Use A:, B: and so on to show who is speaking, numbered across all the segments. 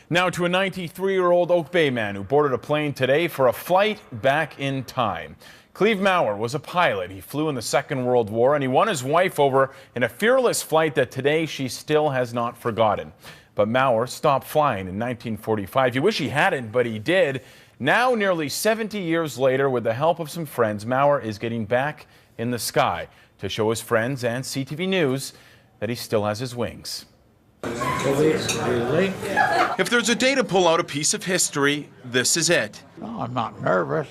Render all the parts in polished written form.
A: Now to a 93-year-old Oak Bay man who boarded a plane today for a flight back in time. Cleave Mouer was a pilot. He flew in the Second World War, and he won his wife over in a fearless flight that today she still has not forgotten. But Mouer stopped flying in 1945. You wish he hadn't, but he did. Now, nearly 70 years later, with the help of some friends, Mouer is getting back in the sky to show his friends and CTV News that he still has his wings.
B: Really?
A: If there's a day to pull out a piece of history, this is it.
B: Oh, I'm not nervous.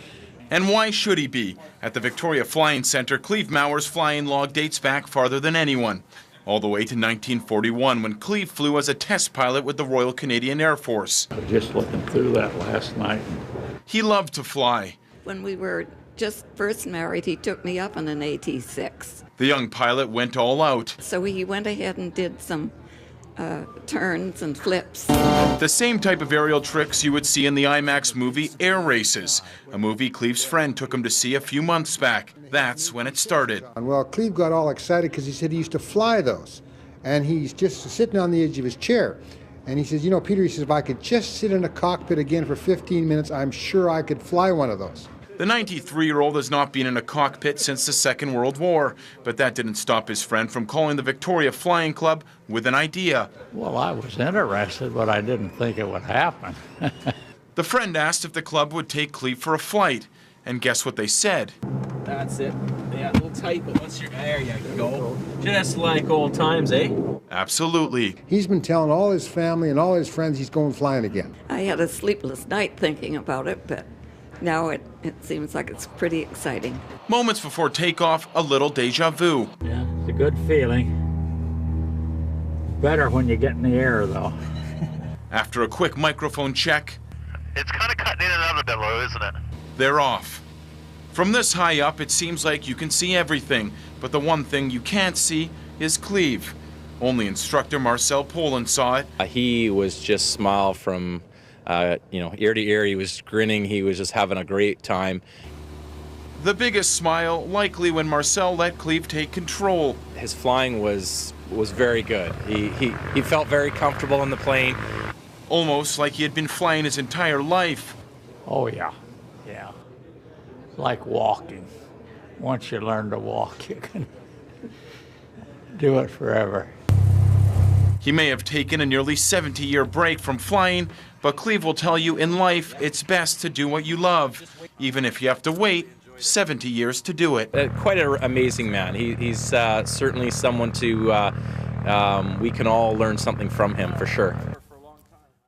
A: And why should he be? At the Victoria Flying Centre, Cleave Mouer's flying log dates back farther than anyone, all the way to 1941, when Cleave flew as a test pilot with the Royal Canadian Air Force.
B: I was just looking through that last night.
A: He loved to fly.
C: When we were just first married, he took me up on an AT-6.
A: The young pilot went all out.
C: So he went ahead and did some turns and flips.
A: The same type of aerial tricks you would see in the IMAX movie Air Races, a movie Cleave's friend took him to see a few months back. That's when it started.
D: Well, Cleave got all excited because he said he used to fly those. And he's just sitting on the edge of his chair. And he says, you know, Peter, he says, if I could just sit in a cockpit again for 15 minutes, I'm sure I could fly one of those.
A: The 93-year-old has not been in a cockpit since the Second World War, but that didn't stop his friend from calling the Victoria Flying Club with an idea.
B: Well, I was interested, but I didn't think it would happen.
A: The friend asked if the club would take Cleave for a flight, and guess what they said?
E: That's it. Yeah, a little tight, but once you're there, you go. Just like old times, eh?
A: Absolutely.
D: He's been telling all his family and all his friends he's going flying again.
C: I had a sleepless night thinking about it, but now it seems like it's pretty exciting.
A: Moments before takeoff, a little deja vu.
B: Yeah, it's a good feeling. Better when you get in the air, though.
A: After a quick microphone check,
F: it's kind of cutting in and out a bit low, isn't it?
A: they're off. From this high up, it seems like you can see everything, but the one thing you can't see is Cleave. Only instructor Marcel Poland saw it.
G: He was just smile from ear to ear. He was grinning. He was just having a great time.
A: The biggest smile likely when Marcel let Cleave take control.
G: His flying was very good. He felt very comfortable in the plane.
A: Almost like he had been flying his entire life.
B: Oh yeah. Like walking. Once you learn to walk, you can do it forever.
A: He may have taken a nearly 70-year break from flying, but Cleave will tell you in life it's best to do what you love, even if you have to wait 70 years to do it.
G: Quite an amazing man. He's certainly someone to, we can all learn something from him for sure.